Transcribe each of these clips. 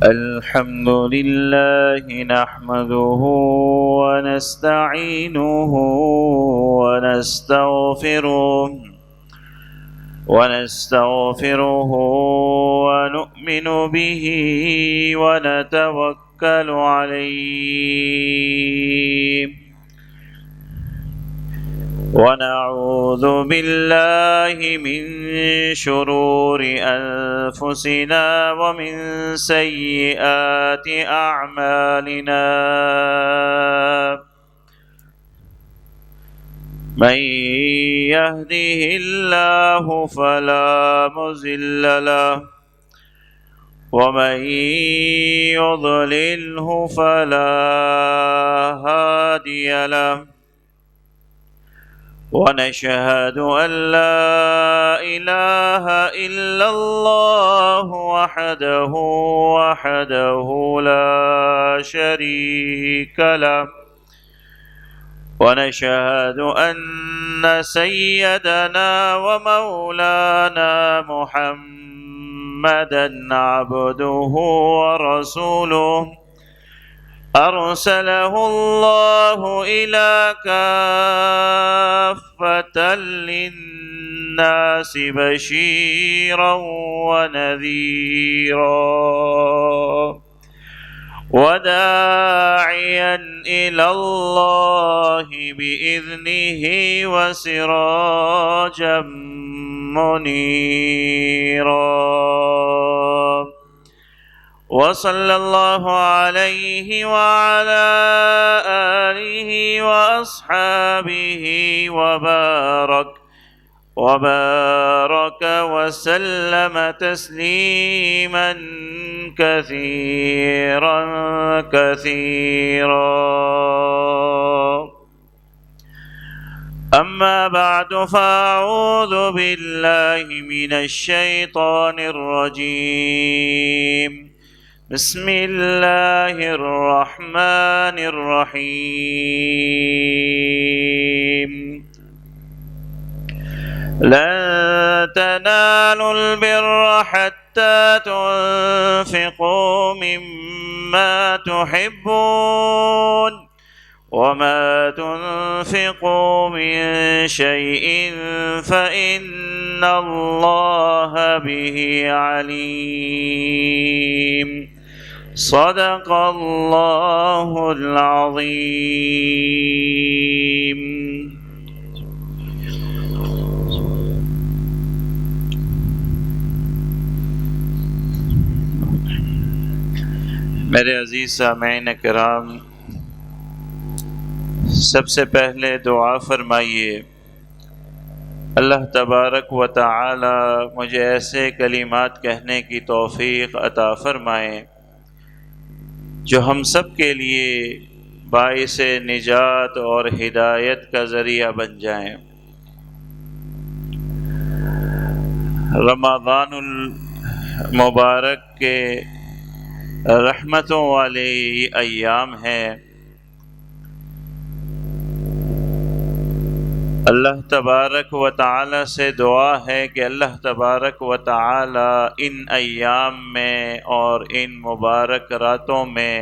الحمد لله نحمده ونستعينه ونستغفره ونؤمن به ونتوكل عليه ونعوذ بالله من شرور أنفسنا ومن سيئات أعمالنا من يهده الله فلا مضل له ومن يضلله فلا هادي له ونشهد أن لا إله إلا الله وحده لا شريك له ونشهد أن سيدنا ومولانا محمدا عبده ورسوله أرسله الله إلى كافة للناس بشيرا ونذيرا وداعيا إلى الله بإذنه وسراجا منيرا وصلى الله عليه وعلى آله وأصحابه وبارك وسلم تسليما كثيرا أما بعد فأعوذ بالله من الشيطان الرجيم بسم الله الرحمن الرحيم لن تنالوا البر حتى تنفقوا مما تحبون وما تنفقوا من شيء فإن الله به عليم صدق الله العظيم. میرے عزیز سامعین کرام، سب سے پہلے دعا فرمائیے اللہ تبارک و تعالی مجھے ایسے کلمات کہنے کی توفیق عطا فرمائیں جو ہم سب کے لیے باعث نجات اور ہدایت کا ذریعہ بن جائیں۔ رمضان المبارک کے رحمتوں والے ایام ہیں۔ اللہ تبارک و تعالی سے دعا ہے کہ اللہ تبارک و تعالی ان ایام میں اور ان مبارک راتوں میں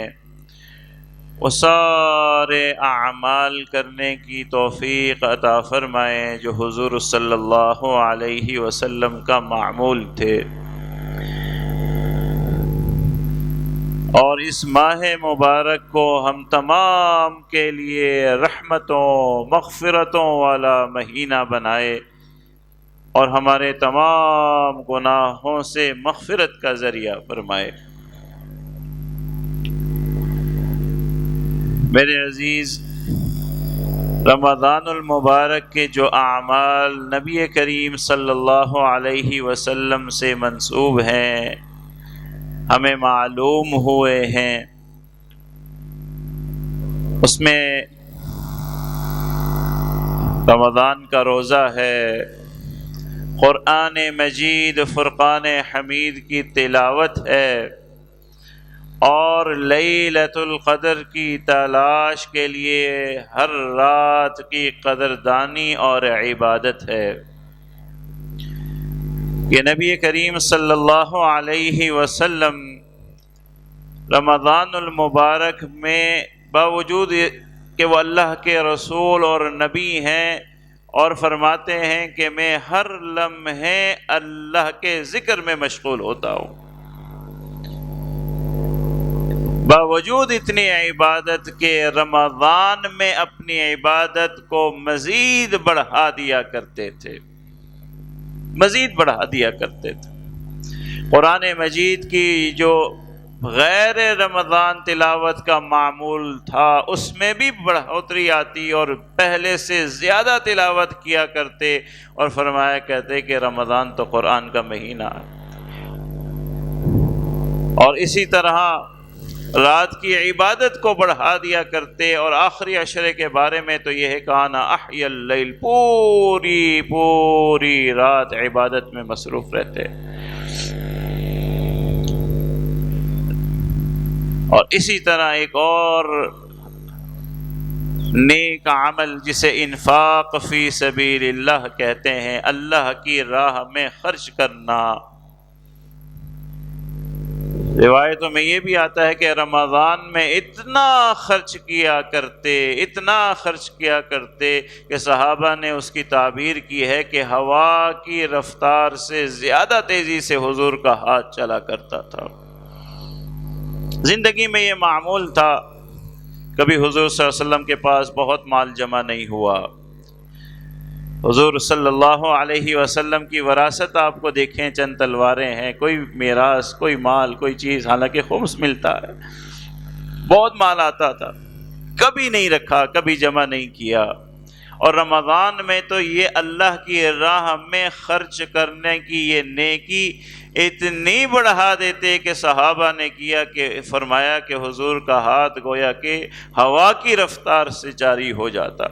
وہ سارے اعمال کرنے کی توفیق عطا فرمائیں جو حضور صلی اللہ علیہ وسلم کا معمول تھے، اور اس ماہ مبارک کو ہم تمام کے لیے رحمتوں مغفرتوں والا مہینہ بنائے اور ہمارے تمام گناہوں سے مغفرت کا ذریعہ فرمائے۔ میرے عزیز، رمضان المبارک کے جو اعمال نبی کریم صلی اللہ علیہ وسلم سے منسوب ہیں، ہمیں معلوم ہوئے ہیں، اس میں رمضان کا روزہ ہے، قرآن مجید فرقان حمید کی تلاوت ہے، اور لیلۃ القدر کی تلاش کے لیے ہر رات کی قدردانی اور عبادت ہے۔ کہ نبی کریم صلی اللہ علیہ وسلم رمضان المبارک میں باوجود کہ وہ اللہ کے رسول اور نبی ہیں اور فرماتے ہیں کہ میں ہر لمحے اللہ کے ذکر میں مشغول ہوتا ہوں، باوجود اتنی عبادت کے رمضان میں اپنی عبادت کو مزید بڑھا دیا کرتے تھے، مزید بڑھا دیا کرتے تھے۔ قرآن مجید کی جو غیر رمضان تلاوت کا معمول تھا اس میں بھی بڑھوتری آتی اور پہلے سے زیادہ تلاوت کیا کرتے، اور فرمایا کرتے کہ رمضان تو قرآن کا مہینہ ہے۔ اور اسی طرح رات کی عبادت کو بڑھا دیا کرتے، اور آخری عشرے کے بارے میں تو یہ ہے کانا احیا اللیل، پوری رات عبادت میں مصروف رہتے۔ اور اسی طرح ایک اور نیک عمل جسے انفاق فی سبیل اللہ کہتے ہیں، اللہ کی راہ میں خرچ کرنا۔ روایتوں میں یہ بھی آتا ہے کہ رمضان میں اتنا خرچ کیا کرتے کہ صحابہ نے اس کی تعبیر کی ہے کہ ہوا کی رفتار سے زیادہ تیزی سے حضور کا ہاتھ چلا کرتا تھا۔ زندگی میں یہ معمول تھا، کبھی حضور صلی اللہ علیہ وسلم کے پاس بہت مال جمع نہیں ہوا۔ حضور صلی اللہ علیہ وسلم کی وراثت آپ کو دیکھیں، چند تلواریں ہیں، کوئی میراث، کوئی مال، کوئی چیز، حالانکہ خمس ملتا ہے، بہت مال آتا تھا، کبھی نہیں رکھا، کبھی جمع نہیں کیا۔ اور رمضان میں تو یہ اللہ کی راہ میں خرچ کرنے کی یہ نیکی اتنی بڑھا دیتے کہ صحابہ نے کیا کہ فرمایا کہ حضور کا ہاتھ گویا کہ ہوا کی رفتار سے جاری ہو جاتا۔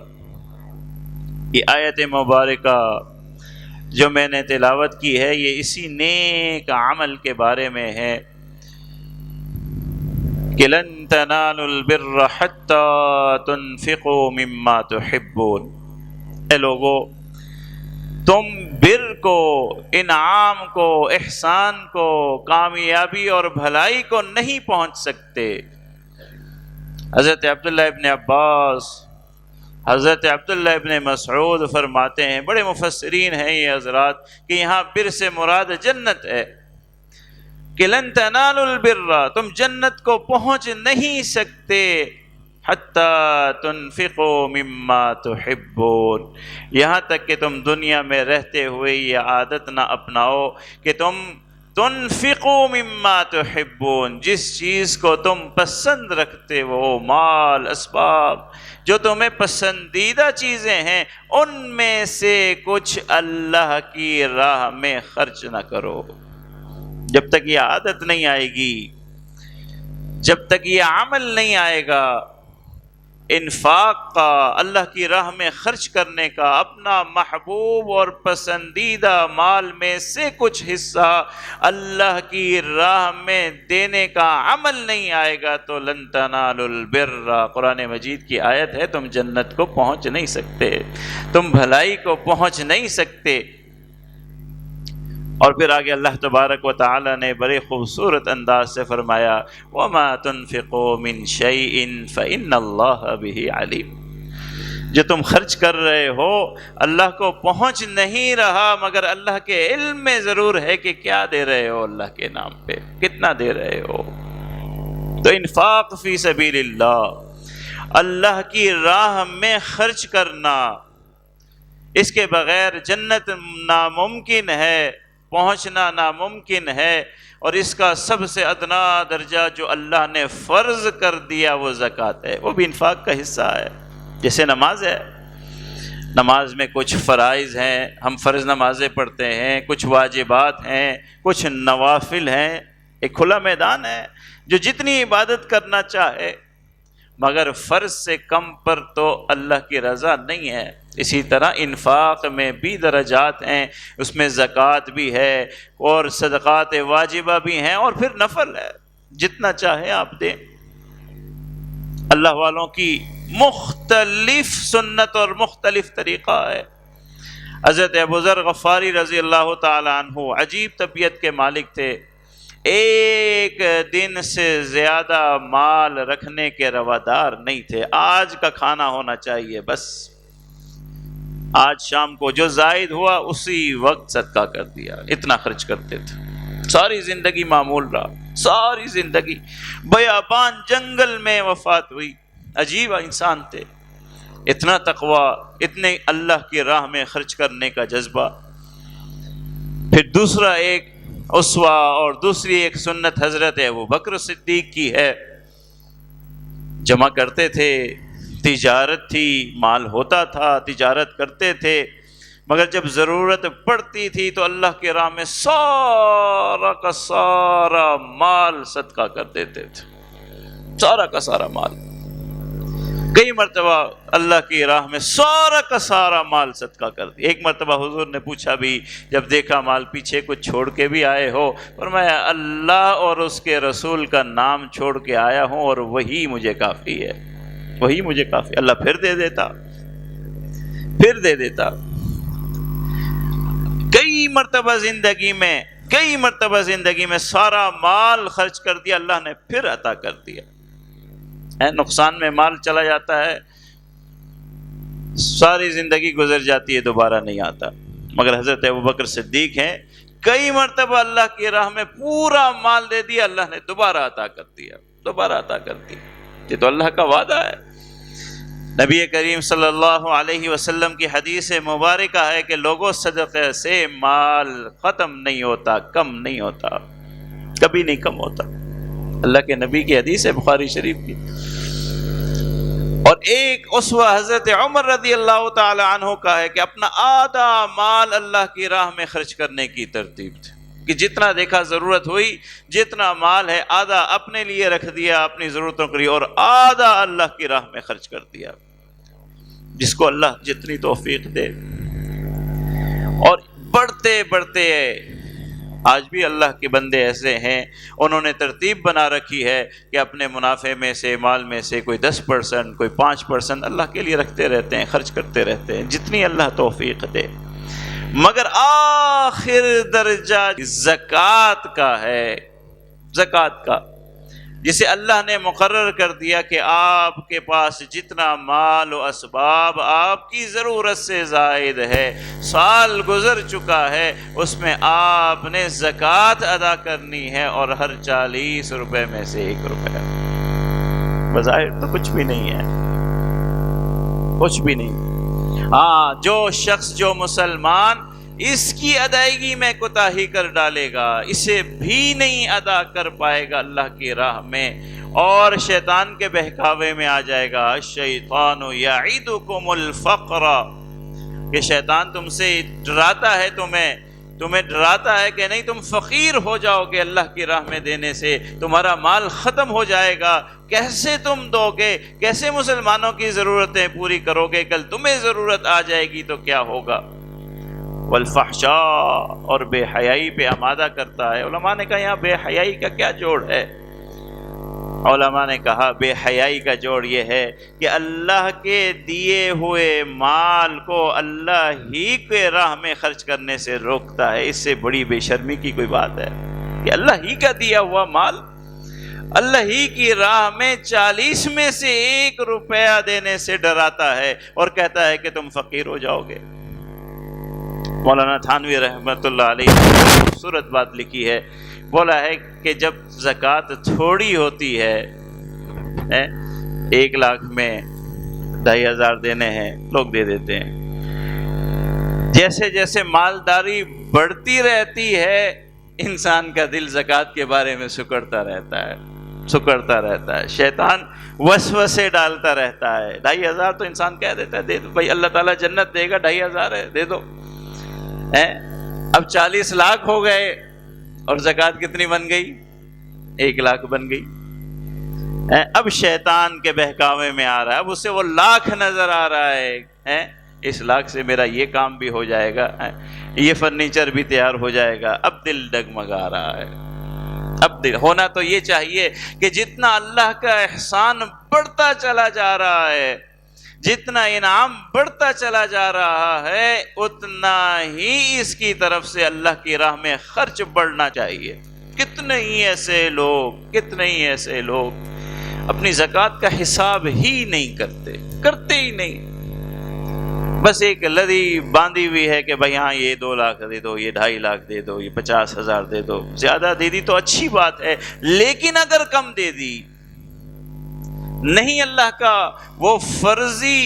یہ آیت مبارکہ جو میں نے تلاوت کی ہے یہ اسی نیک عمل کے بارے میں ہے کہ لن تنالوا البر حتى تنفقوا مما تحبون۔ اے لوگو، تم بر کو، انعام کو، احسان کو، کامیابی اور بھلائی کو نہیں پہنچ سکتے۔ حضرت عبداللہ ابن عباس، حضرت عبداللہ ابن مسعود فرماتے ہیں، بڑے مفسرین ہیں یہ حضرات، کہ یہاں بر سے مراد جنت ہے، کہ لن تنالوا البر، تم جنت کو پہنچ نہیں سکتے حتی تنفقوا مما تحبون، یہاں تک کہ تم دنیا میں رہتے ہوئے یہ عادت نہ اپناؤ کہ تم تنفقوا مما تحبون، جس چیز کو تم پسند رکھتے ہو، مال، اسباب، جو تمہیں پسندیدہ چیزیں ہیں، ان میں سے کچھ اللہ کی راہ میں خرچ نہ کرو۔ جب تک یہ عادت نہیں آئے گی، جب تک یہ عمل نہیں آئے گا انفاق کا، اللہ کی راہ میں خرچ کرنے کا، اپنا محبوب اور پسندیدہ مال میں سے کچھ حصہ اللہ کی راہ میں دینے کا عمل نہیں آئے گا تو لن تنالوا البر، قرآن مجید کی آیت ہے، تم جنت کو پہنچ نہیں سکتے، تم بھلائی کو پہنچ نہیں سکتے۔ اور پھر آگے اللہ تبارک و تعالی نے بڑے خوبصورت انداز سے فرمایا وَمَا تُنْفِقُوا مِنْ شَيْءٍ فَإِنَّ اللَّهَ بِهِ عَلِيمٌ، جو تم خرچ کر رہے ہو اللہ کو پہنچ نہیں رہا، مگر اللہ کے علم میں ضرور ہے کہ کیا دے رہے ہو اللہ کے نام پہ، کتنا دے رہے ہو۔ تو انفاق فی سبیل اللہ، اللہ کی راہ میں خرچ کرنا، اس کے بغیر جنت ناممکن ہے، پہنچنا ناممکن ہے۔ اور اس کا سب سے ادنا درجہ جو اللہ نے فرض کر دیا وہ زکوٰۃ ہے، وہ بھی انفاق کا حصہ ہے۔ جیسے نماز ہے، نماز میں کچھ فرائض ہیں، ہم فرض نمازیں پڑھتے ہیں، کچھ واجبات ہیں، کچھ نوافل ہیں، ایک کھلا میدان ہے جو جتنی عبادت کرنا چاہے، مگر فرض سے کم پر تو اللہ کی رضا نہیں ہے۔ اسی طرح انفاق میں بھی درجات ہیں، اس میں زکوٰۃ بھی ہے اور صدقات واجبہ بھی ہیں، اور پھر نفل ہے، جتنا چاہے آپ دیں۔ اللہ والوں کی مختلف سنت اور مختلف طریقہ ہے۔ حضرت ابوذر غفاری رضی اللہ تعالی عنہ عجیب طبیعت کے مالک تھے، ایک دن سے زیادہ مال رکھنے کے روادار نہیں تھے. آج کا کھانا ہونا چاہیے بس، آج شام کو جو زائد ہوا اسی وقت صدقہ کر دیا. اتنا خرچ کرتے تھے. ساری زندگی معمول رہا، ساری زندگی. بیابان جنگل میں وفات ہوئی. عجیب انسان تھے. اتنا تقوی، اتنے اللہ کی راہ میں خرچ کرنے کا جذبہ. پھر دوسرا ایک اسوہ اور دوسری ایک سنت حضرت ابوبکر صدیق کی ہے. جمع کرتے تھے، تجارت تھی، مال ہوتا تھا، تجارت کرتے تھے، مگر جب ضرورت پڑتی تھی تو اللہ کی راہ میں سارا کا سارا مال صدقہ کر دیتے تھے. سارا کا سارا مال. کئی مرتبہ اللہ کی راہ میں سارا کا سارا مال صدقہ کر دیا. ایک مرتبہ حضور نے پوچھا بھی، جب دیکھا مال پیچھے کچھ چھوڑ کے بھی آئے ہو، فرمایا اللہ اور اس کے رسول کا نام چھوڑ کے آیا ہوں اور وہی مجھے کافی ہے، وہی مجھے کافی. اللہ پھر دے دیتا، پھر دے دیتا. کئی مرتبہ زندگی میں سارا مال خرچ کر دیا، اللہ نے پھر عطا کر دیا. نقصان میں مال چلا جاتا ہے، ساری زندگی گزر جاتی ہے، دوبارہ نہیں آتا. مگر حضرت ابوبکر صدیق ہیں، کئی مرتبہ اللہ کی راہ میں پورا مال دے دیا، اللہ نے دوبارہ عطا کر دیا، دوبارہ عطا کر دیا. یہ تو اللہ کا وعدہ ہے. نبی کریم صلی اللہ علیہ وسلم کی حدیث مبارکہ ہے کہ لوگوں، صدقے سے مال ختم نہیں ہوتا، کم نہیں ہوتا، کبھی نہیں کم ہوتا. اللہ کے نبی کی حدیث ہے بخاری شریف کی. اور ایک اسوہ حضرت عمر رضی اللہ تعالی عنہ کا ہے کہ اپنا آدھا مال اللہ کی راہ میں خرچ کرنے کی ترتیب تھی کہ جتنا دیکھا ضرورت ہوئی، جتنا مال ہے آدھا اپنے لیے رکھ دیا، اپنی ضرورتوں کے لیے، اور آدھا اللہ کی راہ میں خرچ کر دیا. جس کو اللہ جتنی توفیق دے. اور بڑھتے بڑھتے آج بھی اللہ کے بندے ایسے ہیں، انہوں نے ترتیب بنا رکھی ہے کہ اپنے منافع میں سے، مال میں سے کوئی 10%، کوئی 5% اللہ کے لیے رکھتے رہتے ہیں، خرچ کرتے رہتے ہیں جتنی اللہ توفیق دے. مگر آخر درجہ زکوٰۃ کا ہے، زکوٰۃ کا، جسے اللہ نے مقرر کر دیا کہ آپ کے پاس جتنا مال و اسباب آپ کی ضرورت سے زائد ہے، سال گزر چکا ہے، اس میں آپ نے زکوٰۃ ادا کرنی ہے، اور ہر 40 روپے میں سے 1 روپے. بظاہر تو کچھ بھی نہیں ہے، کچھ بھی نہیں. ہاں، جو شخص، جو مسلمان اس کی ادائیگی میں کوتاہی کر ڈالے گا، اسے بھی نہیں ادا کر پائے گا اللہ کی راہ میں، اور شیطان کے بہکاوے میں آ جائے گا. الشیطان یعدکم الفقر، کہ شیطان تم سے ڈراتا ہے، تمہیں ڈراتا ہے کہ نہیں تم فقیر ہو جاؤ گے اللہ کی راہ میں دینے سے، تمہارا مال ختم ہو جائے گا، کیسے تم دو گے، کیسے مسلمانوں کی ضرورتیں پوری کرو گے، کل تمہیں ضرورت آ جائے گی تو کیا ہوگا. والفحشاء، اور بے حیائی پہ آمادہ کرتا ہے. علماء نے کہا یہاں بے حیائی کا کیا جوڑ ہے؟ علماء نے کہا بے حیائی کا جوڑ یہ ہے کہ اللہ کے دیے ہوئے مال کو اللہ ہی کے راہ میں خرچ کرنے سے روکتا ہے. اس سے بڑی بے شرمی کی کوئی بات ہے کہ اللہ ہی کا دیا ہوا مال اللہ ہی کی راہ میں 40 میں سے 1 روپیہ دینے سے ڈراتا ہے اور کہتا ہے کہ تم فقیر ہو جاؤ گے. مولانا تھانوی رحمۃ اللہ علیہ نے خوبصورت بات لکھی ہے، بولا ہے کہ جب زکوٰۃ تھوڑی ہوتی ہے، 1 لاکھ میں 2,500 دینے ہیں، لوگ دے دیتے ہیں. جیسے جیسے مالداری بڑھتی رہتی ہے، انسان کا دل زکوٰۃ کے بارے میں سکڑتا رہتا ہے. شیطان وسوسے ڈالتا رہتا ہے. 2,500 تو انسان کہہ دیتا ہے دے دو بھائی، اللہ تعالیٰ جنت دے گا، 2,500 ہے دے دو. اب 40 لاکھ ہو گئے اور زکوٰۃ کتنی بن گئی؟ 1 لاکھ بن گئی. اب شیطان کے بہکاوے میں آ رہا ہے، اب اسے وہ لاکھ نظر آ رہا ہے، اس لاکھ سے میرا یہ کام بھی ہو جائے گا، یہ فرنیچر بھی تیار ہو جائے گا. اب دل ڈگمگا رہا ہے. اب دل ہونا تو یہ چاہیے کہ جتنا اللہ کا احسان بڑھتا چلا جا رہا ہے، جتنا انعام بڑھتا چلا جا رہا ہے، اتنا ہی اس کی طرف سے اللہ کی راہ میں خرچ بڑھنا چاہیے. کتنے ہی ایسے لوگ اپنی زکوٰۃ کا حساب ہی نہیں کرتے ہی نہیں، بس ایک لدی باندھی ہوئی ہے کہ بھائی ہاں یہ 2 لاکھ دے دو، یہ 2.5 لاکھ دے دو، یہ 50,000 دے دو، زیادہ دے دی تو اچھی بات ہے، لیکن اگر کم دے دی، نہیں اللہ کا وہ فرضی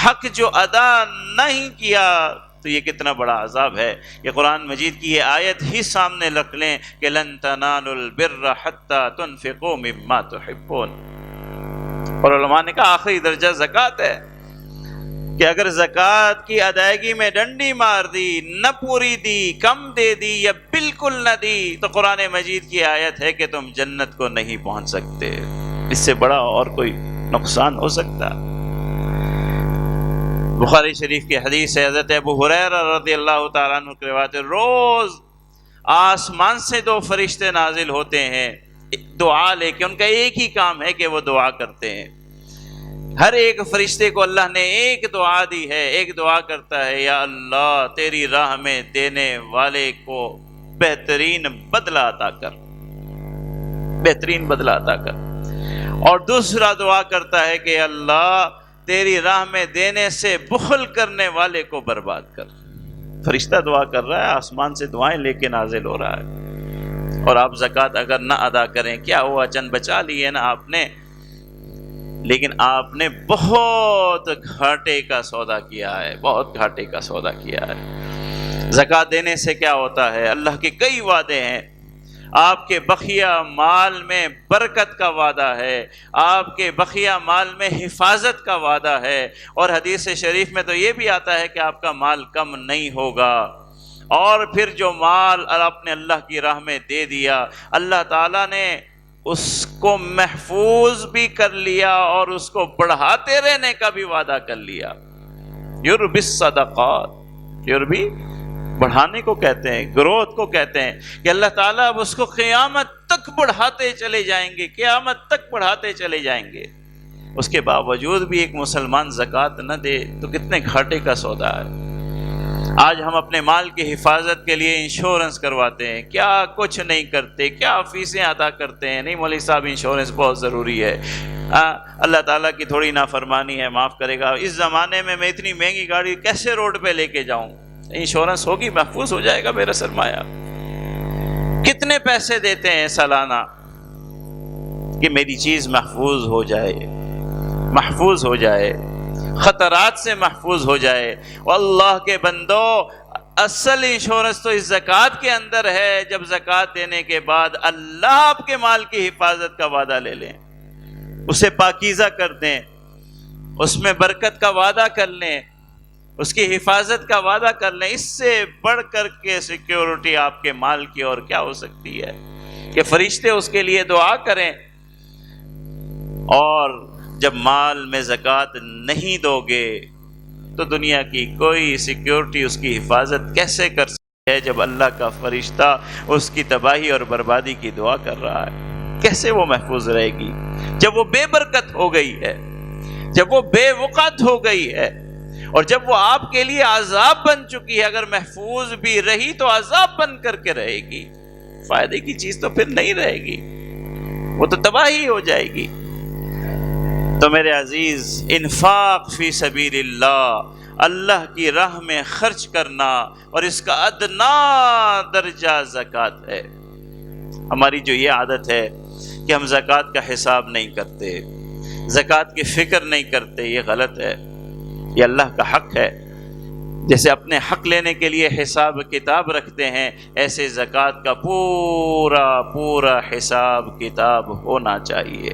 حق جو ادا نہیں کیا، تو یہ کتنا بڑا عذاب ہے۔ یہ قرآن مجید کی یہ آیت ہی سامنے رکھ لیں کہ لن تنالوا البر حتی تنفقوا مما تحبون، اور علماء نے کہا آخری درجہ زکوٰۃ ہے، کہ اگر زکوٰۃ کی ادائیگی میں ڈنڈی مار دی، نہ پوری دی، کم دے دی یا بالکل نہ دی، تو قرآن مجید کی آیت ہے کہ تم جنت کو نہیں پہنچ سکتے، اس سے بڑا اور کوئی نقصان ہو سکتا؟ بخاری شریف کی حدیث ہے، حضرت ابو ہریرہ رضی اللہ تعالیٰ عنہ کی روایت ہے، روز آسمان سے 2 فرشتے نازل ہوتے ہیں دعا لے کے، ان کا ایک ہی کام ہے کہ وہ دعا کرتے ہیں۔ ہر ایک فرشتے کو اللہ نے ایک دعا دی ہے، ایک دعا کرتا ہے، یا اللہ تیری راہ میں دینے والے کو بہترین بدلہ عطا کر، بہترین بدلہ عطا کر، اور دوسرا دعا کرتا ہے کہ اللہ تیری راہ میں دینے سے بخل کرنے والے کو برباد کر۔ فرشتہ دعا کر رہا ہے، آسمان سے دعائیں لے کے نازل ہو رہا ہے، اور آپ زکوٰۃ اگر نہ ادا کریں، کیا ہوا، چند بچا لیے نا آپ نے، لیکن آپ نے بہت گھاٹے کا سودا کیا ہے، بہت گھاٹے کا سودا کیا ہے۔ زکوٰۃ دینے سے کیا ہوتا ہے؟ اللہ کے کئی وعدے ہیں، آپ کے بقیہ مال میں برکت کا وعدہ ہے، آپ کے بقیہ مال میں حفاظت کا وعدہ ہے، اور حدیث شریف میں تو یہ بھی آتا ہے کہ آپ کا مال کم نہیں ہوگا، اور پھر جو مال آپ نے اللہ کی راہ میں دے دیا، اللہ تعالیٰ نے اس کو محفوظ بھی کر لیا اور اس کو بڑھاتے رہنے کا بھی وعدہ کر لیا۔ یربی الصدقات، یربی بڑھانے کو کہتے ہیں، گروتھ کو کہتے ہیں، کہ اللہ تعالیٰ اب اس کو قیامت تک بڑھاتے چلے جائیں گے، قیامت تک بڑھاتے چلے جائیں گے۔ اس کے باوجود بھی ایک مسلمان زکوٰۃ نہ دے تو کتنے گھاٹے کا سودا ہے۔ آج ہم اپنے مال کی حفاظت کے لیے انشورنس کرواتے ہیں، کیا کچھ نہیں کرتے، کیا فیسیں ادا کرتے ہیں، نہیں مولوی صاحب انشورنس بہت ضروری ہے، اللہ تعالیٰ کی تھوڑی نافرمانی ہے، معاف کرے گا، اس زمانے میں اتنی مہنگی گاڑی کیسے روڈ پہ لے کے جاؤں، انشورنس ہوگی، محفوظ ہو جائے گا میرا سرمایہ۔ کتنے پیسے دیتے ہیں سالانہ کہ میری چیز محفوظ ہو جائے، محفوظ ہو جائے، خطرات سے محفوظ ہو جائے۔ واللہ کے بندو، اصل انشورنس تو اس زکوٰۃ کے اندر ہے۔ جب زکوٰۃ دینے کے بعد اللہ آپ کے مال کی حفاظت کا وعدہ لے لیں، اسے پاکیزہ کر دیں، اس میں برکت کا وعدہ کر لیں، اس کی حفاظت کا وعدہ کر لیں، اس سے بڑھ کر کے سیکیورٹی آپ کے مال کی اور کیا ہو سکتی ہے کہ فرشتے اس کے لیے دعا کریں۔ اور جب مال میں زکوٰۃ نہیں دو گے تو دنیا کی کوئی سیکیورٹی اس کی حفاظت کیسے کر سکتی ہے؟ جب اللہ کا فرشتہ اس کی تباہی اور بربادی کی دعا کر رہا ہے، کیسے وہ محفوظ رہے گی؟ جب وہ بے برکت ہو گئی ہے، جب وہ بے وقت ہو گئی ہے، اور جب وہ آپ کے لیے عذاب بن چکی ہے، اگر محفوظ بھی رہی تو عذاب بن کر کے رہے گی، فائدے کی چیز تو پھر نہیں رہے گی، وہ تو تباہی ہو جائے گی۔ تو میرے عزیز، انفاق فی سبیل اللہ، اللہ کی راہ میں خرچ کرنا، اور اس کا ادنا درجہ زکوٰۃ ہے۔ ہماری جو یہ عادت ہے کہ ہم زکوٰۃ کا حساب نہیں کرتے، زکوٰۃ کی فکر نہیں کرتے، یہ غلط ہے۔ یہ اللہ کا حق ہے، جیسے اپنے حق لینے کے لیے حساب کتاب رکھتے ہیں، ایسے زکوٰۃ کا پورا پورا حساب کتاب ہونا چاہیے،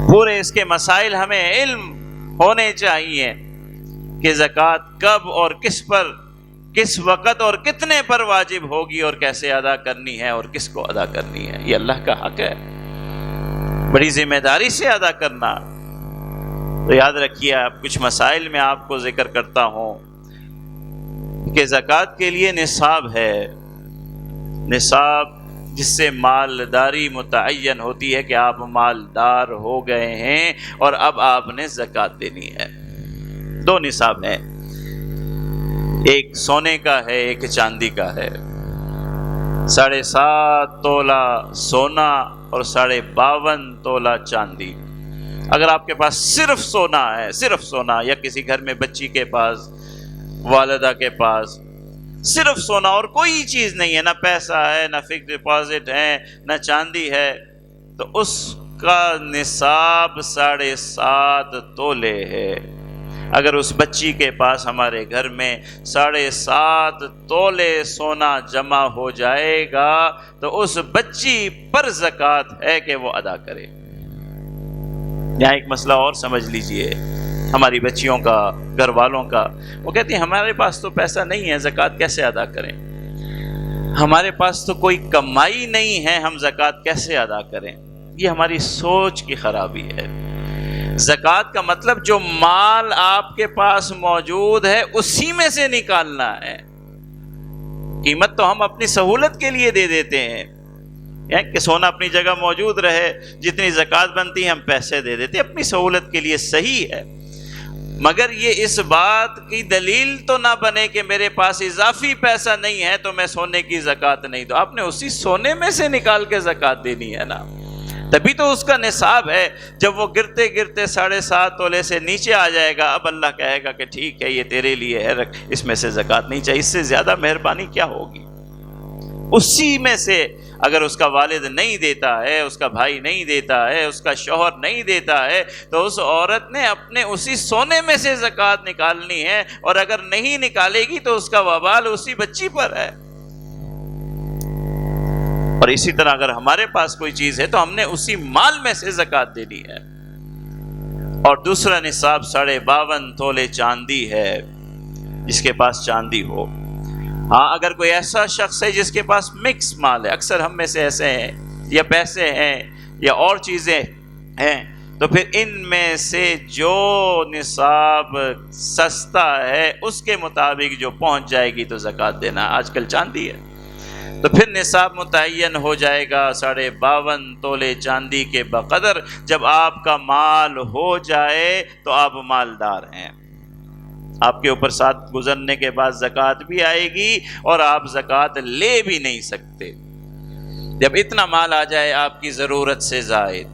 پورے اس کے مسائل ہمیں علم ہونے چاہیے کہ زکوٰۃ کب اور کس پر، کس وقت اور کتنے پر واجب ہوگی، اور کیسے ادا کرنی ہے، اور کس کو ادا کرنی ہے۔ یہ اللہ کا حق ہے، بڑی ذمہ داری سے ادا کرنا۔ تو یاد رکھیے، آپ کچھ مسائل میں آپ کو ذکر کرتا ہوں کہ زکوٰۃ کے لیے نصاب ہے، نصاب جس سے مالداری متعین ہوتی ہے کہ آپ مالدار ہو گئے ہیں اور اب آپ نے زکوٰۃ دینی ہے۔ 2 نصاب ہیں، ایک سونے کا ہے، ایک چاندی کا ہے، 7.5 تولہ سونا اور 52.5 تولہ چاندی۔ اگر آپ کے پاس صرف سونا ہے، صرف سونا، یا کسی گھر میں بچی کے پاس، والدہ کے پاس صرف سونا اور کوئی چیز نہیں ہے، نہ پیسہ ہے، نہ فکس ڈپازٹ ہے، نہ چاندی ہے، تو اس کا نصاب 7.5 تولے ہے۔ اگر اس بچی کے پاس ہمارے گھر میں 7.5 تولے سونا جمع ہو جائے گا تو اس بچی پر زکوٰۃ ہے کہ وہ ادا کرے۔ یہاں ایک مسئلہ اور سمجھ لیجئے، ہماری بچیوں کا، گھر والوں کا، وہ کہتی ہیں ہمارے پاس تو پیسہ نہیں ہے، زکوٰۃ کیسے ادا کریں؟ ہمارے پاس تو کوئی کمائی نہیں ہے، ہم زکوٰۃ کیسے ادا کریں؟ یہ ہماری سوچ کی خرابی ہے۔ زکوٰۃ کا مطلب جو مال آپ کے پاس موجود ہے اسی میں سے نکالنا ہے۔ قیمت تو ہم اپنی سہولت کے لیے دے دیتے ہیں، یعنی کہ سونا اپنی جگہ موجود رہے، جتنی زکوٰۃ بنتی ہے ہم پیسے دے دیتے اپنی سہولت کے لیے، صحیح ہے، مگر یہ اس بات کی دلیل تو نہ بنے کہ میرے پاس اضافی پیسہ نہیں ہے تو میں سونے کی زکوٰۃ نہیں دوں۔ آپ نے اسی سونے میں سے نکال کے زکوٰۃ دینی ہے نا، تبھی تو اس کا نصاب ہے۔ جب وہ گرتے گرتے 7.5 تولے سے نیچے آ جائے گا، اب اللہ کہے گا کہ ٹھیک ہے، یہ تیرے لیے ہے، رکھ، اس میں سے زکوٰۃ نہیں چاہیے۔ اس سے زیادہ مہربانی کیا ہوگی؟ اسی میں سے اگر اس کا والد نہیں دیتا ہے، اس کا بھائی نہیں دیتا ہے، اس کا شوہر نہیں دیتا ہے، تو اس عورت نے اپنے اسی سونے میں سے زکوٰۃ نکالنی ہے، اور اگر نہیں نکالے گی تو اس کا وبال اسی بچی پر ہے۔ اور اسی طرح اگر ہمارے پاس کوئی چیز ہے تو ہم نے اسی مال میں سے زکوٰۃ دینی ہے۔ اور دوسرا نصاب 52.5 تولے چاندی ہے، جس کے پاس چاندی ہو۔ ہاں، اگر کوئی ایسا شخص ہے جس کے پاس مکس مال ہے، اکثر ہم میں سے ایسے ہیں، یا پیسے ہیں یا اور چیزیں ہیں، تو پھر ان میں سے جو نصاب سستا ہے اس کے مطابق جو پہنچ جائے گی تو زکوٰۃ دینا۔ آج کل چاندی ہے تو پھر نصاب متعین ہو جائے گا 52.5 تولے چاندی کے بقدر۔ جب آپ کا مال ہو جائے تو آپ مالدار ہیں، آپ کے اوپر ساتھ گزرنے کے بعد زکوٰۃ بھی آئے گی اور آپ زکوٰۃ لے بھی نہیں سکتے۔ جب اتنا مال آ جائے آپ کی ضرورت سے زائد،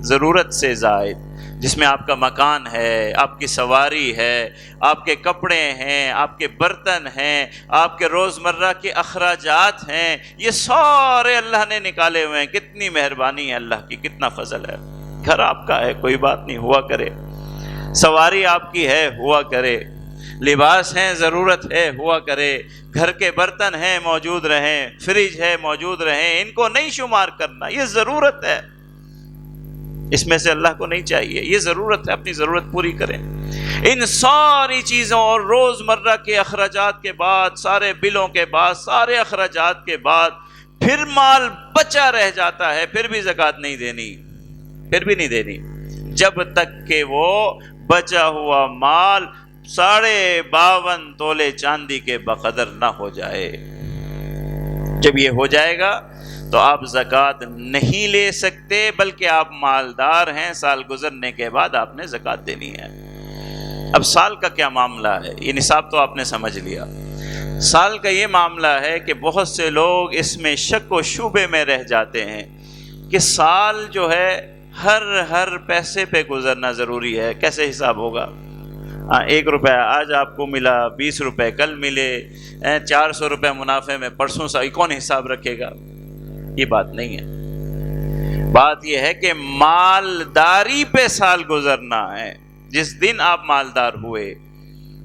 ضرورت سے زائد، جس میں آپ کا مکان ہے، آپ کی سواری ہے، آپ کے کپڑے ہیں، آپ کے برتن ہیں، آپ کے روزمرہ کے اخراجات ہیں، یہ سارے اللہ نے نکالے ہوئے ہیں۔ کتنی مہربانی ہے اللہ کی، کتنا فضل ہے۔ گھر آپ کا ہے، کوئی بات نہیں، ہوا کرے، سواری آپ کی ہے، ہوا کرے، لباس ہیں، ضرورت ہے، ہوا کرے، گھر کے برتن ہیں، موجود رہیں، فریج ہے، موجود رہیں، ان کو نہیں شمار کرنا، یہ ضرورت ہے، اس میں سے اللہ کو نہیں چاہیے، یہ ضرورت ہے، اپنی ضرورت پوری کریں۔ ان ساری چیزوں اور روزمرہ کے اخراجات کے بعد، سارے بلوں کے بعد، سارے اخراجات کے بعد پھر مال بچا رہ جاتا ہے، پھر بھی زکوٰۃ نہیں دینی، پھر بھی نہیں دینی، جب تک کہ وہ بچا ہوا مال 52.5 تولے چاندی کے بقدر نہ ہو جائے۔ جب یہ ہو جائے گا تو آپ زکوٰۃ نہیں لے سکتے، بلکہ آپ مالدار ہیں، سال گزرنے کے بعد آپ نے زکوٰۃ دینی ہے۔ اب سال کا کیا معاملہ ہے؟ یہ نصاب تو آپ نے سمجھ لیا۔ سال کا یہ معاملہ ہے کہ بہت سے لوگ اس میں شک و شبے میں رہ جاتے ہیں کہ سال جو ہے ہر پیسے پہ گزرنا ضروری ہے، کیسے حساب ہوگا؟ 1 روپیہ آج آپ کو ملا، 20 روپے کل ملے، 400 روپے منافع میں پرسوں سے، کون حساب رکھے گا؟ یہ بات نہیں ہے۔ بات یہ ہے کہ مالداری پہ سال گزرنا ہے۔ جس دن آپ مالدار ہوئے،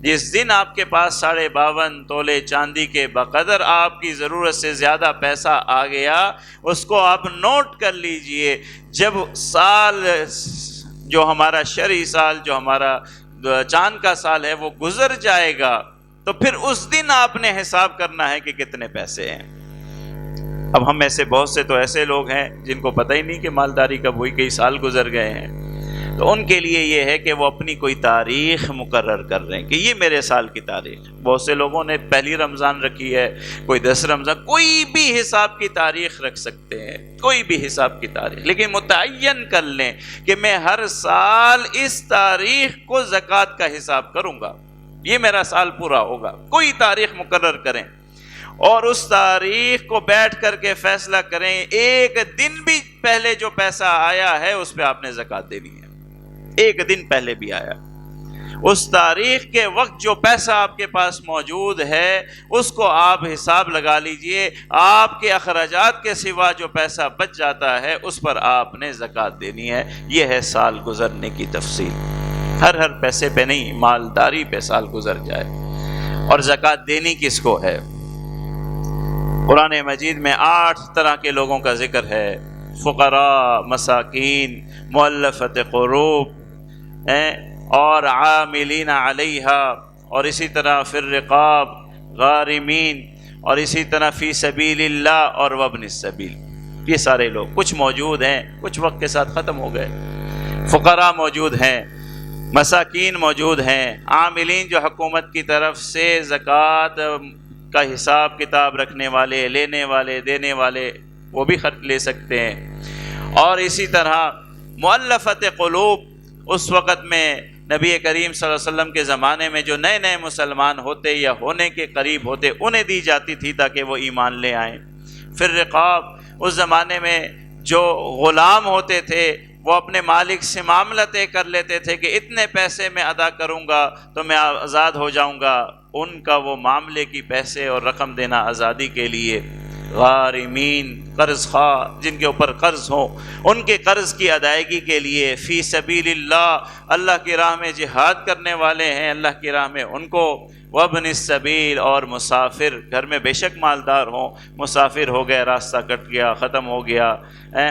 جس دن آپ کے پاس 52.5 تولے چاندی کے بقدر آپ کی ضرورت سے زیادہ پیسہ آ گیا، اس کو آپ نوٹ کر لیجئے۔ جب سال جو ہمارا شرعی سال، جو ہمارا چاند کا سال ہے، وہ گزر جائے گا تو پھر اس دن آپ نے حساب کرنا ہے کہ کتنے پیسے ہیں۔ اب ہم میں سے بہت سے تو ایسے لوگ ہیں جن کو پتہ ہی نہیں کہ مالداری کب ہوئی، کئی سال گزر گئے ہیں، تو ان کے لیے یہ ہے کہ وہ اپنی کوئی تاریخ مقرر کر رہے ہیں کہ یہ میرے سال کی تاریخ۔ بہت سے لوگوں نے پہلی رمضان رکھی ہے، کوئی 10 رمضان، کوئی بھی حساب کی تاریخ رکھ سکتے ہیں، کوئی بھی حساب کی تاریخ، لیکن متعین کر لیں کہ میں ہر سال اس تاریخ کو زکوٰۃ کا حساب کروں گا۔ یہ میرا سال پورا ہوگا، کوئی تاریخ مقرر کریں اور اس تاریخ کو بیٹھ کر کے فیصلہ کریں، ایک دن بھی پہلے جو پیسہ آیا ہے اس پہ آپ نے زکوٰۃ دینی ہے، ایک دن پہلے بھی آیا، اس تاریخ کے وقت جو پیسہ آپ کے پاس موجود ہے اس کو آپ حساب لگا لیجئے، آپ کے اخراجات کے سوا جو پیسہ بچ جاتا ہے اس پر آپ نے زکوٰۃ دینی ہے۔ یہ ہے سال گزرنے کی تفصیل، ہر پیسے پہ نہیں، مالداری پہ سال گزر جائے۔ اور زکوٰۃ دینی کس کو ہے؟ قرآن مجید میں 8 طرح کے لوگوں کا ذکر ہے، فقراء، مساکین، مؤلفۃ قلوب اور عاملین علیہا، اور اسی طرح فی الرقاب، غارمین، اور اسی طرح فی سبیل اللہ اور وابن السبیل۔ یہ سارے لوگ کچھ موجود ہیں، کچھ وقت کے ساتھ ختم ہو گئے۔ فقراء موجود ہیں، مساکین موجود ہیں، عاملین جو حکومت کی طرف سے زکوٰۃ کا حساب کتاب رکھنے والے، لینے والے، دینے والے، وہ بھی خرچ لے سکتے ہیں۔ اور اسی طرح مؤلفۃ قلوب، اس وقت میں نبی کریم صلی اللہ علیہ وسلم کے زمانے میں جو نئے نئے مسلمان ہوتے یا ہونے کے قریب ہوتے انہیں دی جاتی تھی تاکہ وہ ایمان لے آئیں۔ پھر رقاب، اس زمانے میں جو غلام ہوتے تھے وہ اپنے مالک سے معاملہ طے کر لیتے تھے کہ اتنے پیسے میں ادا کروں گا تو میں آزاد ہو جاؤں گا، ان کا وہ معاملے کی پیسے اور رقم دینا آزادی کے لیے۔ غارمین، قرض خواہ جن کے اوپر قرض ہو، ان کے قرض کی ادائیگی کے لیے۔ فی سبیل اللہ، اللہ کی راہ میں جہاد کرنے والے ہیں اللہ کی راہ میں، ان کو۔ وابن السبیل، اور مسافر، گھر میں بے شک مالدار ہوں، مسافر ہو گئے، راستہ کٹ گیا، ختم ہو گیا،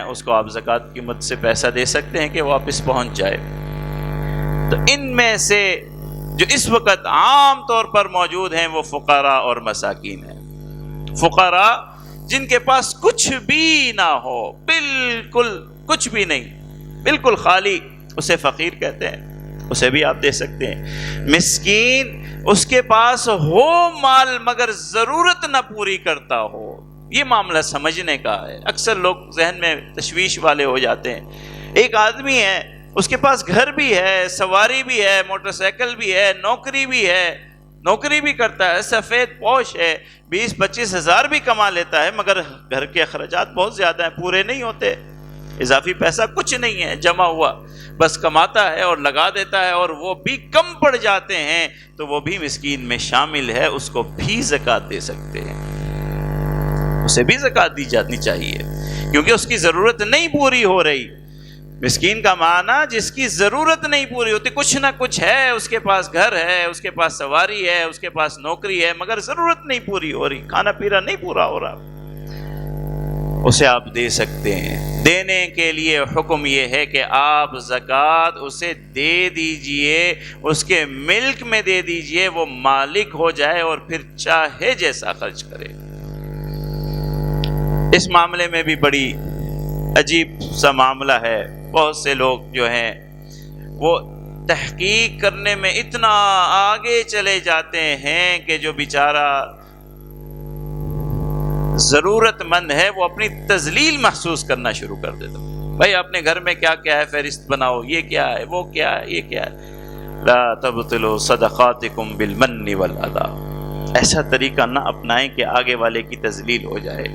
اس کو آپ زکوٰۃ کی مد سے پیسہ دے سکتے ہیں کہ واپس پہنچ جائے۔ تو ان میں سے جو اس وقت عام طور پر موجود ہیں وہ فقراء اور مساکین ہیں۔ فقراء جن کے پاس کچھ بھی نہ ہو، بالکل کچھ بھی نہیں، بالکل خالی، اسے فقیر کہتے ہیں، اسے بھی آپ دے سکتے ہیں۔ مسکین، اس کے پاس ہو مال مگر ضرورت نہ پوری کرتا ہو، یہ معاملہ سمجھنے کا ہے۔ اکثر لوگ ذہن میں تشویش والے ہو جاتے ہیں۔ ایک آدمی ہے، اس کے پاس گھر بھی ہے، سواری بھی ہے، موٹر سائیکل بھی ہے، نوکری بھی ہے، نوکری بھی کرتا ہے، سفید پوش ہے، 20-25 ہزار بھی کما لیتا ہے، مگر گھر کے اخراجات بہت زیادہ ہیں، پورے نہیں ہوتے، اضافی پیسہ کچھ نہیں ہے جمع ہوا، بس کماتا ہے اور لگا دیتا ہے، اور وہ بھی کم پڑ جاتے ہیں، تو وہ بھی مسکین میں شامل ہے، اس کو بھی زکوٰۃ دے سکتے ہیں، اسے بھی زکوٰۃ دی جانی چاہیے، کیونکہ اس کی ضرورت نہیں پوری ہو رہی۔ مسکین کا معنی جس کی ضرورت نہیں پوری ہوتی، کچھ نہ کچھ ہے، اس کے پاس گھر ہے، اس کے پاس سواری ہے، اس کے پاس نوکری ہے، مگر ضرورت نہیں پوری ہو رہی، کھانا پینا نہیں پورا ہو رہا، اسے آپ دے سکتے ہیں۔ دینے کے لیے حکم یہ ہے کہ آپ زکوٰۃ اسے دے دیجئے، اس کے ملک میں دے دیجئے، وہ مالک ہو جائے اور پھر چاہے جیسا خرچ کرے۔ اس معاملے میں بھی بڑی عجیب سا معاملہ ہے، بہت سے لوگ جو ہیں وہ تحقیق کرنے میں اتنا آگے چلے جاتے ہیں کہ جو بیچارہ ضرورت مند ہے وہ اپنی تذلیل محسوس کرنا شروع کر دیتا۔ بھائی اپنے گھر میں کیا کیا ہے فہرست بناؤ، یہ کیا ہے، وہ کیا ہے، یہ کیا ہے۔ لا تبطلوا صدقاتکم بالمن والاذی، ایسا طریقہ نہ اپنائیں کہ آگے والے کی تذلیل ہو جائے،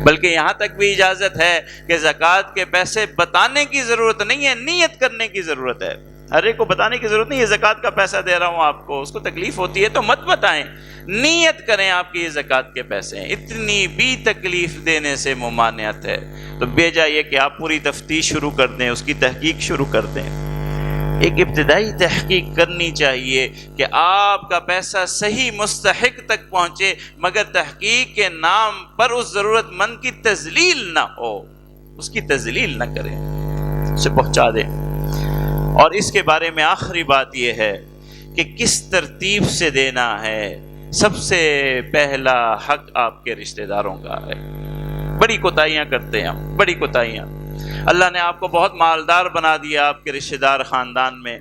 بلکہ یہاں تک بھی اجازت ہے کہ زکوٰۃ کے پیسے بتانے کی ضرورت نہیں ہے، نیت کرنے کی ضرورت ہے۔ ہر ایک کو بتانے کی ضرورت نہیں ہے زکوٰۃ کا پیسہ دے رہا ہوں آپ کو، اس کو تکلیف ہوتی ہے تو مت بتائیں، نیت کریں آپ کی یہ زکوٰۃ کے پیسے ہیں۔ اتنی بھی تکلیف دینے سے ممانعت ہے تو بیجا یہ کہ آپ پوری تفتیش شروع کر دیں، اس کی تحقیق شروع کر دیں۔ ایک ابتدائی تحقیق کرنی چاہیے کہ آپ کا پیسہ صحیح مستحق تک پہنچے، مگر تحقیق کے نام پر اس ضرورت مند کی تذلیل نہ ہو، اس کی تذلیل نہ کریں، اسے پہنچا دیں۔ اور اس کے بارے میں آخری بات یہ ہے کہ کس ترتیب سے دینا ہے۔ سب سے پہلا حق آپ کے رشتہ داروں کا ہے۔ بڑی کوتاہیاں کرتے ہیں ہم، بڑی کوتاہیاں۔ اللہ نے آپ کو بہت مالدار بنا دیا، آپ کے رشتہ دار خاندان میں،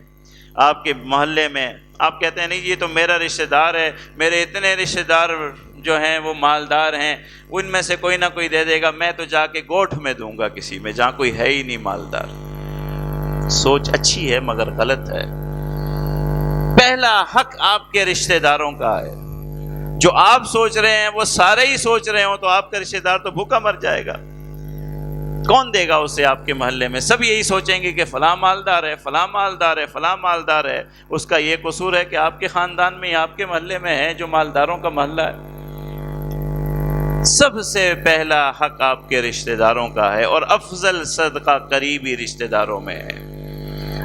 آپ کے محلے میں، آپ کہتے ہیں نہیں یہ تو میرا رشتہ دار ہے، میرے اتنے رشتہ دار جو ہیں وہ مالدار ہیں، ان میں سے کوئی نہ کوئی دے دے گا، میں تو جا کے گوٹھ میں دوں گا کسی میں جہاں کوئی ہے ہی نہیں مالدار۔ سوچ اچھی ہے مگر غلط ہے۔ پہلا حق آپ کے رشتہ داروں کا ہے. جو آپ سوچ رہے ہیں وہ سارے ہی سوچ رہے ہوں تو آپ کا رشتہ دار تو بھوکا مر جائے گا. کون دے گا اسے؟ آپ کے محلے میں سب یہی سوچیں گے کہ فلاں مالدار ہے، فلاں مالدار ہے، فلاں مالدار ہے. اس کا یہ قصور ہے کہ آپ کے خاندان میں یا آپ کے محلے میں ہے جو مالداروں کا محلہ ہے. سب سے پہلا حق آپ کے رشتہ داروں کا ہے، اور افضل صدقہ قریبی رشتہ داروں میں ہے.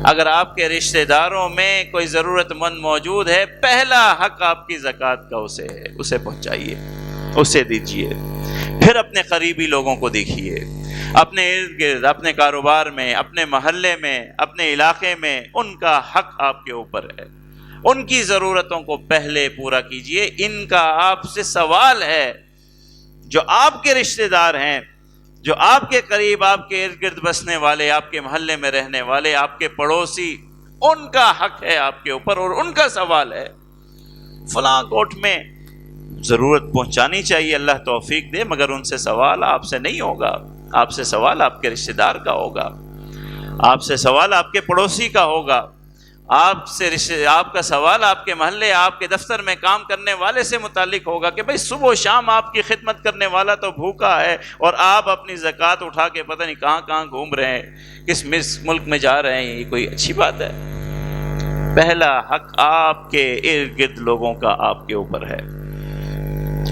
اگر آپ کے رشتہ داروں میں کوئی ضرورت مند موجود ہے، پہلا حق آپ کی زکوٰۃ کا اسے ہے، اسے پہنچائیے، اسے دیجیے. پھر اپنے قریبی لوگوں کو دیکھیے، اپنے ارد گرد، اپنے کاروبار میں، اپنے محلے میں، اپنے علاقے میں ان کا حق آپ کے اوپر ہے. ان کی ضرورتوں کو پہلے پورا کیجیے. ان کا آپ سے سوال ہے. جو آپ کے رشتہ دار ہیں، جو آپ کے قریب، آپ کے ارد گرد بسنے والے، آپ کے محلے میں رہنے والے، آپ کے پڑوسی، ان کا حق ہے آپ کے اوپر، اور ان کا سوال ہے. فلاں کوٹ میں ضرورت پہنچانی چاہیے، اللہ توفیق دے، مگر ان سے سوال آپ سے نہیں ہوگا. آپ سے سوال آپ کے رشتہ دار کا ہوگا، آپ سے سوال آپ کے پڑوسی کا ہوگا، آپ کا سوال آپ کے محلے، آپ کے دفتر میں کام کرنے والے سے متعلق ہوگا کہ بھئی صبح و شام آپ کی خدمت کرنے والا تو بھوکا ہے، اور آپ اپنی زکوٰۃ اٹھا کے پتہ نہیں کہاں کہاں گھوم رہے ہیں، کس ملک میں جا رہے ہیں. یہ کوئی اچھی بات ہے؟ پہلا حق آپ کے ارد گرد لوگوں کا آپ کے اوپر ہے.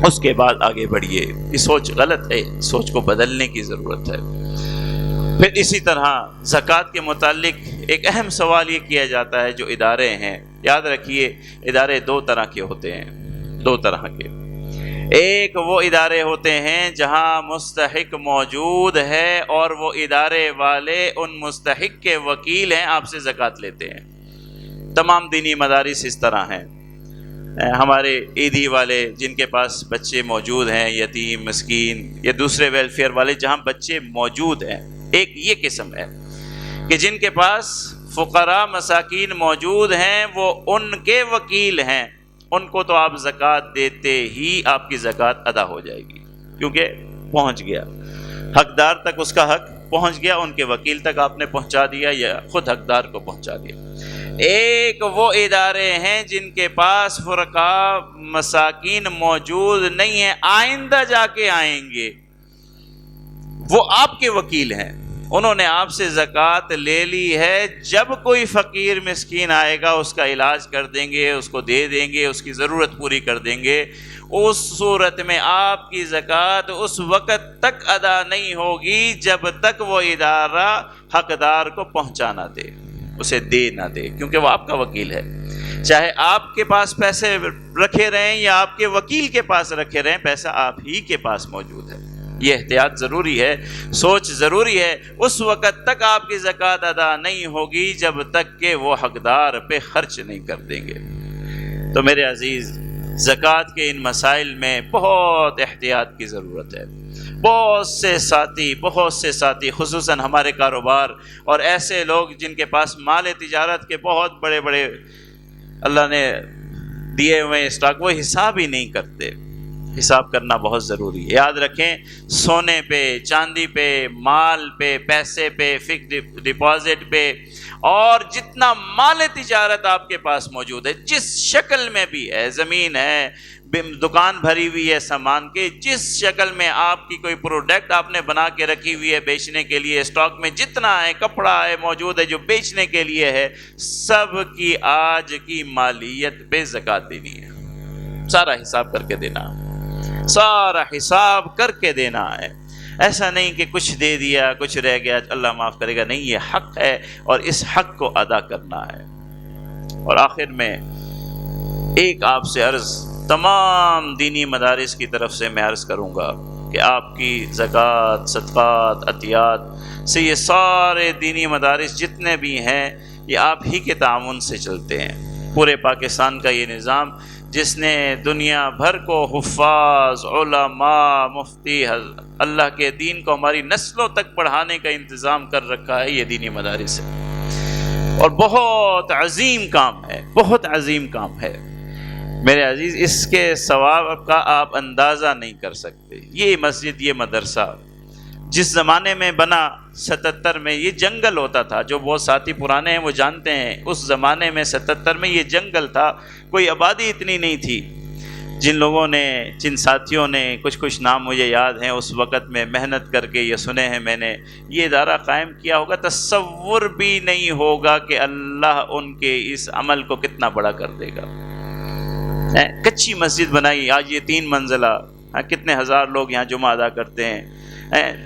اس کے بعد آگے بڑھیے. یہ سوچ غلط ہے، سوچ کو بدلنے کی ضرورت ہے. پھر اسی طرح زکوٰۃ کے متعلق ایک اہم سوال یہ کیا جاتا ہے. جو ادارے ہیں، یاد رکھیے ادارے دو طرح کے ہوتے ہیں، دو طرح کے. ایک وہ ادارے ہوتے ہیں جہاں مستحق موجود ہے اور وہ ادارے والے ان مستحق کے وکیل ہیں، آپ سے زکوٰۃ لیتے ہیں. تمام دینی مدارس اس طرح ہیں. ہمارے عیدی والے جن کے پاس بچے موجود ہیں، یتیم، مسکین، یا دوسرے ویلفیئر والے جہاں بچے موجود ہیں، ایک یہ قسم ہے کہ جن کے پاس فقراء مساکین موجود ہیں، وہ ان کے وکیل ہیں. ان کو تو آپ زکوٰۃ دیتے ہی آپ کی زکوٰۃ ادا ہو جائے گی، کیونکہ پہنچ گیا حقدار تک، اس کا حق پہنچ گیا، ان کے وکیل تک آپ نے پہنچا دیا یا خود حقدار کو پہنچا دیا. ایک وہ ادارے ہیں جن کے پاس فقراء مساکین موجود نہیں ہیں، آئندہ جا کے آئیں گے، وہ آپ کے وکیل ہیں. انہوں نے آپ سے زکوٰۃ لے لی ہے، جب کوئی فقیر مسکین آئے گا اس کا علاج کر دیں گے، اس کو دے دیں گے، اس کی ضرورت پوری کر دیں گے. اس صورت میں آپ کی زکوٰۃ اس وقت تک ادا نہیں ہوگی جب تک وہ ادارہ حقدار کو پہنچا نہ دے، اسے دے نہ دے، کیونکہ وہ آپ کا وکیل ہے. چاہے آپ کے پاس پیسے رکھے رہیں یا آپ کے وکیل کے پاس رکھے رہیں، پیسہ آپ ہی کے پاس موجود ہے. یہ احتیاط ضروری ہے، سوچ ضروری ہے. اس وقت تک آپ کی زکوٰۃ ادا نہیں ہوگی جب تک کہ وہ حقدار پہ خرچ نہیں کر دیں گے. تو میرے عزیز، زکوٰۃ کے ان مسائل میں بہت احتیاط کی ضرورت ہے. بہت سے ساتھی خصوصاً ہمارے کاروبار اور ایسے لوگ جن کے پاس مال تجارت کے بہت بڑے بڑے اللہ نے دیے ہوئے اسٹاک، وہ حساب ہی نہیں کرتے. حساب کرنا بہت ضروری ہے. یاد رکھیں، سونے پہ، چاندی پہ، مال پہ، پیسے پہ، فکس ڈپازٹ پہ، اور جتنا مال تجارت آپ کے پاس موجود ہے، جس شکل میں بھی ہے، زمین ہے، دکان بھری ہوئی ہے سامان کے، جس شکل میں آپ کی کوئی پروڈکٹ آپ نے بنا کے رکھی ہوئی ہے بیچنے کے لیے، اسٹاک میں جتنا ہے، کپڑا ہے موجود ہے جو بیچنے کے لیے ہے، سب کی آج کی مالیت پہ زکوٰۃ دینی ہے. سارا حساب کر کے دینا، سارا حساب کر کے دینا ہے. ایسا نہیں کہ کچھ دے دیا، کچھ رہ گیا، اللہ معاف کرے گا. نہیں، یہ حق ہے اور اس حق کو ادا کرنا ہے. اور آخر میں ایک آپ سے عرض، تمام دینی مدارس کی طرف سے میں عرض کروں گا کہ آپ کی زکوٰۃ، صدقات، عطیات سے یہ سارے دینی مدارس جتنے بھی ہیں، یہ آپ ہی کے تعاون سے چلتے ہیں. پورے پاکستان کا یہ نظام جس نے دنیا بھر کو حفاظ، علماء، مفتی، اللہ کے دین کو ہماری نسلوں تک پڑھانے کا انتظام کر رکھا ہے، یہ دینی مدارس ہے. اور بہت عظیم کام ہے، بہت عظیم کام ہے میرے عزیز. اس کے ثواب کا آپ اندازہ نہیں کر سکتے. یہ مسجد، یہ مدرسہ جس زمانے میں بنا 77 میں، یہ جنگل ہوتا تھا، جو بہت ساتھی پرانے ہیں وہ جانتے ہیں، اس زمانے میں 77 میں یہ جنگل تھا، کوئی آبادی اتنی نہیں تھی۔ جن لوگوں نے، جن ساتھیوں نے، کچھ نام مجھے یاد ہیں، اس وقت میں محنت کر کے یہ سنے ہیں میں نے، یہ ادارہ قائم کیا ہوگا، تصور بھی نہیں ہوگا کہ اللہ ان کے اس عمل کو کتنا بڑا کر دے گا۔ کچی مسجد بنائی، آج یہ 3 منزلہ، کتنے ہزار لوگ یہاں جمعہ ادا کرتے ہیں،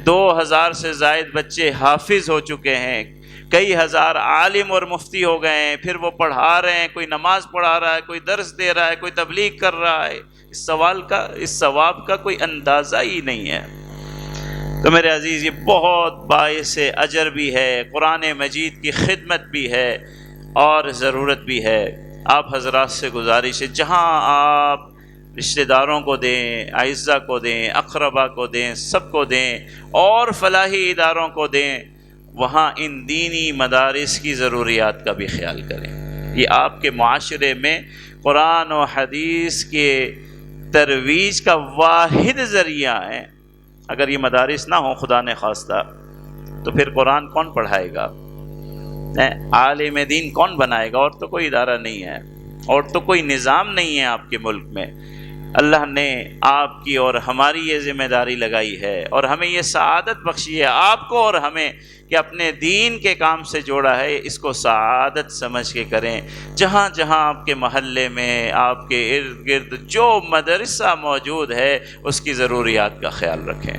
2000 سے زائد بچے حافظ ہو چکے ہیں، کئی ہزار عالم اور مفتی ہو گئے ہیں، پھر وہ پڑھا رہے ہیں، کوئی نماز پڑھا رہا ہے، کوئی درس دے رہا ہے، کوئی تبلیغ کر رہا ہے۔ اس ثواب کا کوئی اندازہ ہی نہیں ہے۔ تو میرے عزیز، یہ بہت باعث اجر بھی ہے، قرآن مجید کی خدمت بھی ہے اور ضرورت بھی ہے۔ آپ حضرات سے گزارش ہے، جہاں آپ رشتہ داروں کو دیں، اعزہ کو دیں، اقربا کو دیں، سب کو دیں، اور فلاحی اداروں کو دیں، وہاں ان دینی مدارس کی ضروریات کا بھی خیال کریں۔ یہ آپ کے معاشرے میں قرآن و حدیث کے ترویج کا واحد ذریعہ ہے۔ اگر یہ مدارس نہ ہوں خدا نے خواستہ، تو پھر قرآن کون پڑھائے گا؟ عالم دین کون بنائے گا؟ اور تو کوئی ادارہ نہیں ہے، اور تو کوئی نظام نہیں ہے آپ کے ملک میں۔ اللہ نے آپ کی اور ہماری یہ ذمہ داری لگائی ہے، اور ہمیں یہ سعادت بخشی ہے، آپ کو اور ہمیں، کہ اپنے دین کے کام سے جوڑا ہے، اس کو سعادت سمجھ کے کریں۔ جہاں جہاں آپ کے محلے میں، آپ کے ارد گرد جو مدرسہ موجود ہے، اس کی ضروریات کا خیال رکھیں،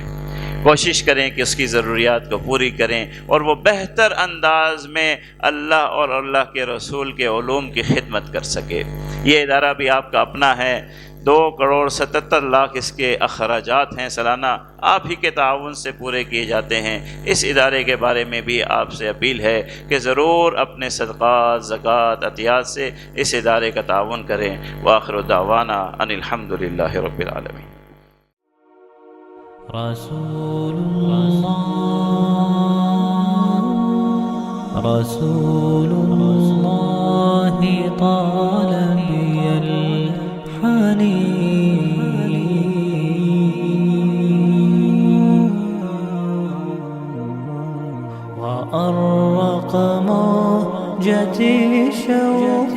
کوشش کریں کہ اس کی ضروریات کو پوری کریں، اور وہ بہتر انداز میں اللہ اور اللہ کے رسول کے علوم کی خدمت کر سکے۔ یہ ادارہ بھی آپ کا اپنا ہے، 2,77,00,000 اس کے اخراجات ہیں سالانہ، آپ ہی کے تعاون سے پورے کیے جاتے ہیں۔ اس ادارے کے بارے میں بھی آپ سے اپیل ہے کہ ضرور اپنے صدقات، زکوٰۃ، عطیات سے اس ادارے کا تعاون کریں۔ وآخر دعوانا ان الحمدللہ رب العالمین۔ رسول اللہ طال بی الحنین وأرق موجتي شوق